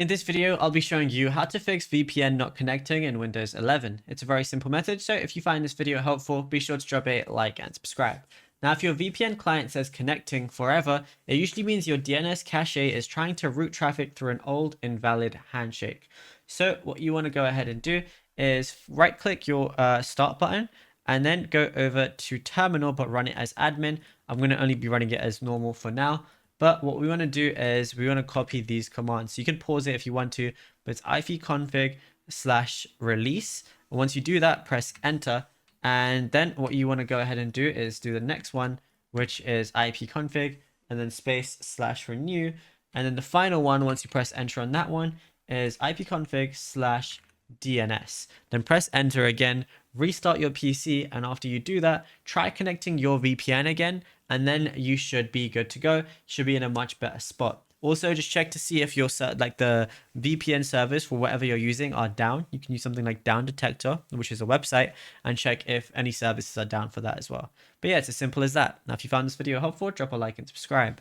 In this video, I'll be showing you how to fix VPN not connecting in Windows 11. It's a very simple method, so if you find this video helpful, be sure to drop a like and subscribe. Now, if your VPN client says connecting forever, it usually means your DNS cache is trying to route traffic through an old invalid handshake. So what you want to go ahead and do is right click your start button and then go over to terminal, but run it as admin. I'm going to only be running it as normal for now. But what we want to do is we want to copy these commands. So you can pause it if you want to, but it's ifconfig/release. And once you do that, press enter. And then what you want to go ahead and do is do the next one, which is ipconfig and then space/renew. And then the final one, once you press enter on that one, is ipconfig/DNS. Then press enter again, restart your PC, and after you do that, try connecting your VPN again, and then you should be good to go. You should be in a much better spot. Also, just check to see if your the VPN servers for whatever you're using are down. You can use something like Down Detector, which is a website, and check if any services are down for that as well. But yeah, it's as simple as that. Now, if you found this video helpful, drop a like and subscribe.